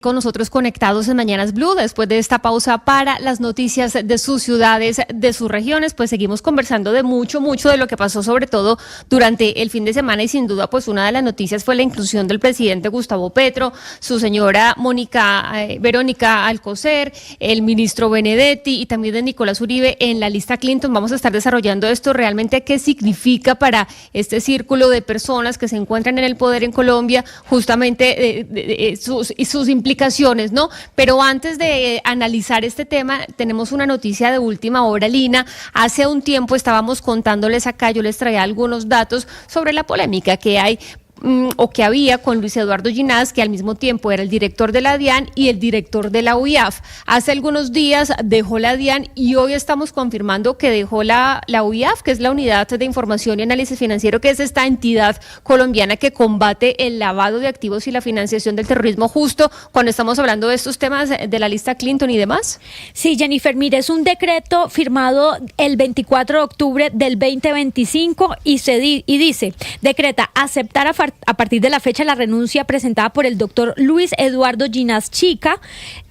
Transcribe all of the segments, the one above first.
Con nosotros conectados en Mañanas Blue. Después de esta pausa para las noticias de sus ciudades, de sus regiones, pues seguimos conversando de mucho de lo que pasó, sobre todo durante el fin de semana, y sin duda pues una de las noticias fue la inclusión del presidente Gustavo Petro, su señora Verónica Alcocer, el ministro Benedetti y también de Nicolás Uribe en la lista Clinton. Vamos a estar desarrollando esto realmente, qué significa para este círculo de personas que se encuentran en el poder en Colombia, justamente sus implicaciones, ¿no? Pero antes de analizar este tema, tenemos una noticia de última hora, Lina. Hace un tiempo estábamos contándoles acá, yo les traía algunos datos sobre la polémica que hay o que había con Luis Eduardo Ginás, que al mismo tiempo era el director de la DIAN y el director de la UIAF. Hace algunos días dejó la DIAN y hoy estamos confirmando que dejó la UIAF, que es la Unidad de Información y Análisis Financiero, que es esta entidad colombiana que combate el lavado de activos y la financiación del terrorismo, justo cuando estamos hablando de estos temas de la lista Clinton y demás. Sí, Jennifer, mire, es un decreto firmado el 24 de octubre del 2025 y dice, decreta aceptar a partir de la fecha la renuncia presentada por el doctor Luis Eduardo Ginás Chica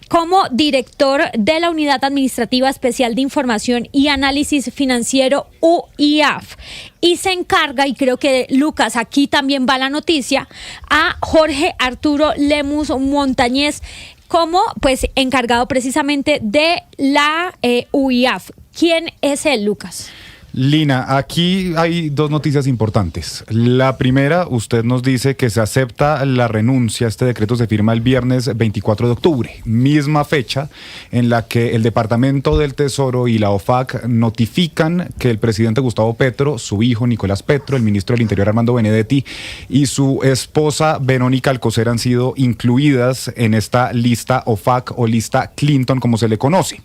como director de la Unidad Administrativa Especial de Información y Análisis Financiero, UIAF. Y se encarga, y creo que Lucas, aquí también va la noticia, a Jorge Arturo Lemus Montañez como pues encargado precisamente de la UIAF. ¿Quién es él, Lucas? Lina, aquí hay dos noticias importantes. La primera, usted nos dice que se acepta la renuncia. Este decreto se firma el viernes 24 de octubre, misma fecha en la que el Departamento del Tesoro y la OFAC notifican que el presidente Gustavo Petro, su hijo Nicolás Petro, el ministro del Interior Armando Benedetti y su esposa Verónica Alcocer han sido incluidas en esta lista OFAC o lista Clinton, como se le conoce.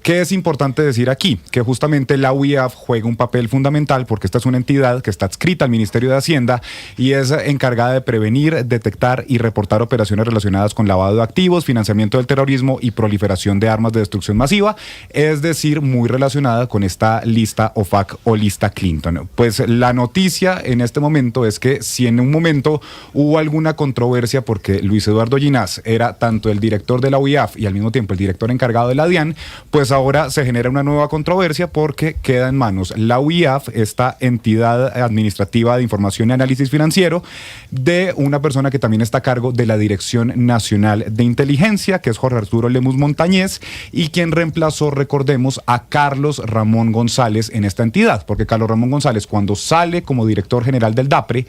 ¿Qué es importante decir aquí? Que justamente la UIAF juega un papel fundamental porque esta es una entidad que está adscrita al Ministerio de Hacienda y es encargada de prevenir, detectar y reportar operaciones relacionadas con lavado de activos, financiamiento del terrorismo y proliferación de armas de destrucción masiva, es decir, muy relacionada con esta lista OFAC o lista Clinton. Pues la noticia en este momento es que si en un momento hubo alguna controversia porque Luis Eduardo Ginás era tanto el director de la UIAF y al mismo tiempo el director encargado de la DIAN, pues ahora se genera una nueva controversia porque queda en manos la UIAF, esta entidad administrativa de información y análisis financiero, de una persona que también está a cargo de la Dirección Nacional de Inteligencia, que es Jorge Arturo Lemus Montañez, y quien reemplazó, recordemos, a Carlos Ramón González en esta entidad, porque Carlos Ramón González, cuando sale como director general del DAPRE,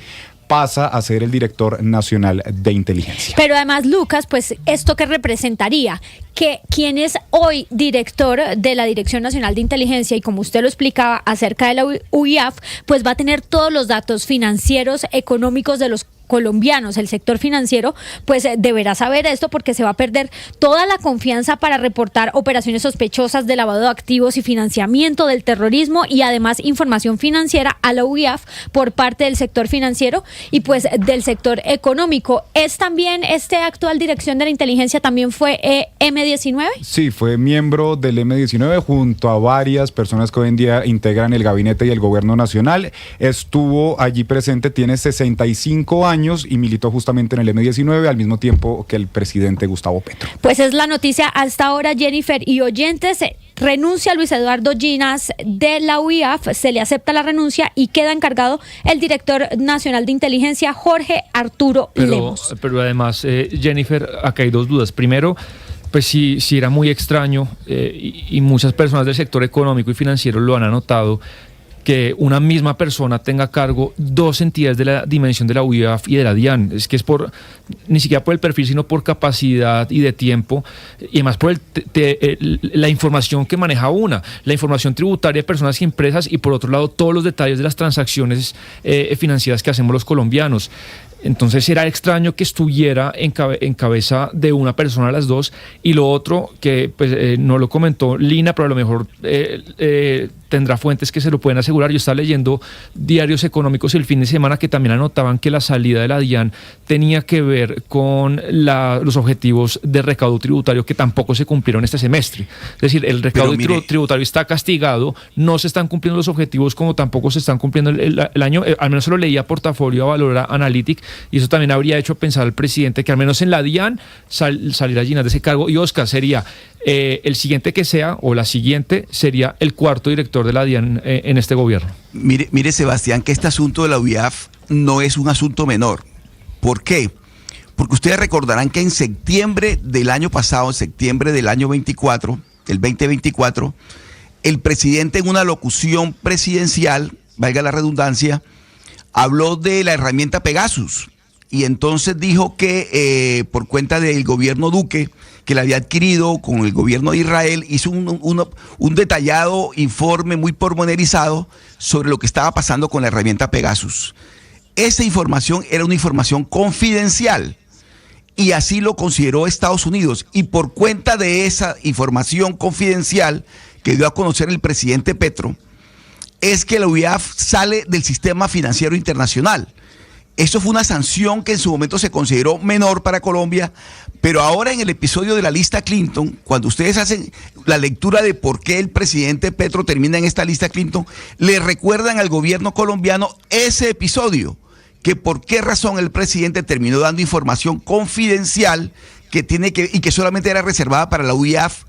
pasa a ser el director nacional de inteligencia. Pero además, Lucas, pues esto que representaría que quien es hoy director de la Dirección Nacional de Inteligencia y como usted lo explicaba acerca de la UIAF, pues va a tener todos los datos financieros, económicos de los colombianos. El sector financiero pues deberá saber esto porque se va a perder toda la confianza para reportar operaciones sospechosas de lavado de activos y financiamiento del terrorismo y además información financiera a la UIAF por parte del sector financiero y pues del sector económico. ¿Es también este actual dirección de la inteligencia también fue M19? Sí, fue miembro del M19 junto a varias personas que hoy en día integran el gabinete y el gobierno nacional. Estuvo allí presente, tiene 65 años y militó justamente en el M19 al mismo tiempo que el presidente Gustavo Petro. Pues es la noticia hasta ahora, Jennifer y oyentes. Renuncia Luis Eduardo Ginás de la UIAF, se le acepta la renuncia y queda encargado el director nacional de inteligencia, Jorge Arturo Lemus. Pero además, Jennifer, acá hay dos dudas. Primero, pues sí era muy extraño y muchas personas del sector económico y financiero lo han anotado, que una misma persona tenga a cargo dos entidades de la dimensión de la UIAF y de la DIAN. Es que es ni siquiera por el perfil, sino por capacidad y de tiempo, y además por la información que maneja la información tributaria de personas y empresas, y por otro lado todos los detalles de las transacciones financieras que hacemos los colombianos. Entonces era extraño que estuviera en cabeza de una persona las dos. Y lo otro, que pues no lo comentó Lina, pero a lo mejor tendrá fuentes que se lo pueden asegurar. Yo estaba leyendo diarios económicos el fin de semana que también anotaban que la salida de la DIAN tenía que ver con los objetivos de recaudo tributario que tampoco se cumplieron este semestre. Es decir, el recaudo tributario está castigado, no se están cumpliendo los objetivos como tampoco se están cumpliendo el año. Al menos se lo leía Portafolio a Valora Analytic, Y eso también habría hecho pensar al presidente que al menos en la DIAN saliera Ginás de ese cargo. Y Oscar, sería el siguiente que sea, o la siguiente, sería el cuarto director de la DIAN en este gobierno. Mire, Sebastián, que este asunto de la UIAF no es un asunto menor. ¿Por qué? Porque ustedes recordarán que en septiembre del año pasado, en septiembre del año 24, el 2024, el presidente en una locución presidencial, valga la redundancia, habló de la herramienta Pegasus y entonces dijo que por cuenta del gobierno Duque, que la había adquirido con el gobierno de Israel, hizo un detallado informe muy pormenorizado sobre lo que estaba pasando con la herramienta Pegasus. Esa información era una información confidencial y así lo consideró Estados Unidos, y por cuenta de esa información confidencial que dio a conocer el presidente Petro, es que la UIAF sale del sistema financiero internacional. Eso fue una sanción que en su momento se consideró menor para Colombia, pero ahora en el episodio de la lista Clinton, cuando ustedes hacen la lectura de por qué el presidente Petro termina en esta lista Clinton, le recuerdan al gobierno colombiano ese episodio, que por qué razón el presidente terminó dando información confidencial y que solamente era reservada para la UIAF,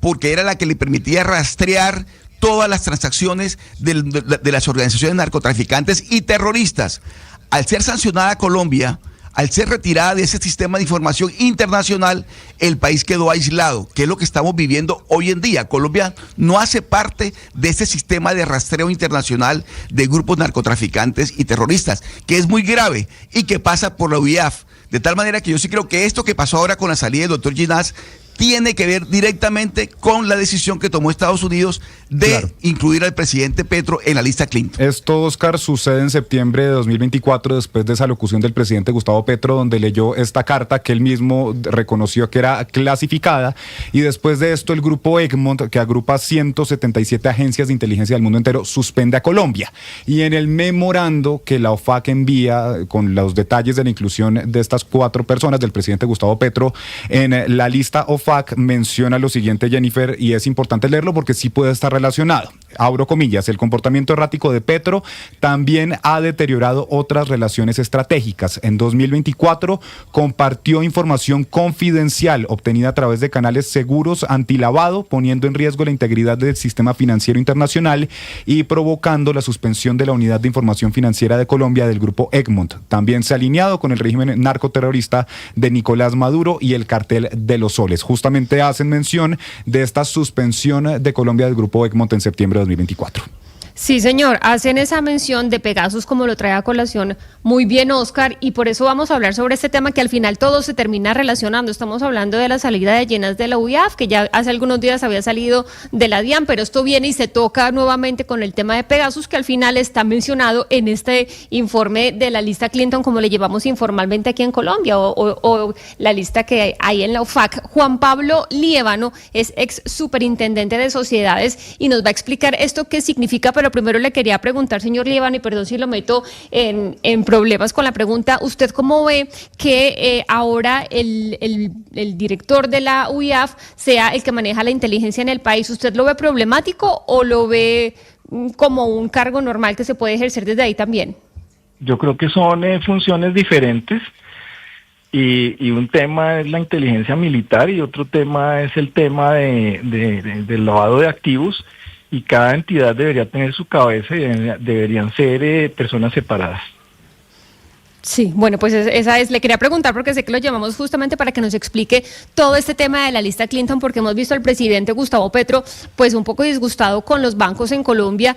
porque era la que le permitía rastrear todas las transacciones de las organizaciones narcotraficantes y terroristas. Al ser sancionada Colombia, al ser retirada de ese sistema de información internacional, el país quedó aislado, que es lo que estamos viviendo hoy en día. Colombia no hace parte de ese sistema de rastreo internacional de grupos narcotraficantes y terroristas, que es muy grave y que pasa por la UIAF. De tal manera que yo sí creo que esto que pasó ahora con la salida del doctor Ginás tiene que ver directamente con la decisión que tomó Estados Unidos de incluir al presidente Petro en la lista Clinton. Esto, Oscar, sucede en septiembre de 2024, después de esa locución del presidente Gustavo Petro, donde leyó esta carta que él mismo reconoció que era clasificada, y después de esto el grupo Egmont, que agrupa 177 agencias de inteligencia del mundo entero, suspende a Colombia. Y en el memorando que la OFAC envía con los detalles de la inclusión de estas 4 personas del presidente Gustavo Petro en la lista OFAC, menciona lo siguiente, Jennifer, y es importante leerlo porque sí puede estar relacionado. Abro comillas: el comportamiento errático de Petro también ha deteriorado otras relaciones estratégicas. En 2024 compartió información confidencial obtenida a través de canales seguros antilavado, poniendo en riesgo la integridad del sistema financiero internacional y provocando la suspensión de la Unidad de Información Financiera de Colombia del grupo Egmont. También se ha alineado con el régimen narcoterrorista de Nicolás Maduro y el cartel de los soles. Justamente hacen mención de esta suspensión de Colombia del grupo Egmont en septiembre de 2024. Sí, señor, hacen esa mención de Pegasus, como lo trae a colación muy bien Oscar, y por eso vamos a hablar sobre este tema que al final todo se termina relacionando. Estamos hablando de la salida de Ginás de la UIAF, que ya hace algunos días había salido de la DIAN, pero esto viene y se toca nuevamente con el tema de Pegasus, que al final está mencionado en este informe de la lista Clinton, como le llevamos informalmente aquí en Colombia, o la lista que hay en la OFAC. Juan Pablo Liévano es ex superintendente de sociedades y nos va a explicar esto qué significa, pero primero le quería preguntar, señor Liévano, y perdón si lo meto en problemas con la pregunta, ¿usted cómo ve que ahora el director de la UIAF sea el que maneja la inteligencia en el país? ¿Usted lo ve problemático o lo ve como un cargo normal que se puede ejercer desde ahí también? Yo creo que son funciones diferentes y un tema es la inteligencia militar y otro tema es el tema del lavado de activos, y cada entidad debería tener su cabeza y deberían ser personas separadas. Sí, bueno, pues esa es, le quería preguntar porque sé que lo llamamos justamente para que nos explique todo este tema de la lista Clinton, porque hemos visto al presidente Gustavo Petro pues un poco disgustado con los bancos en Colombia.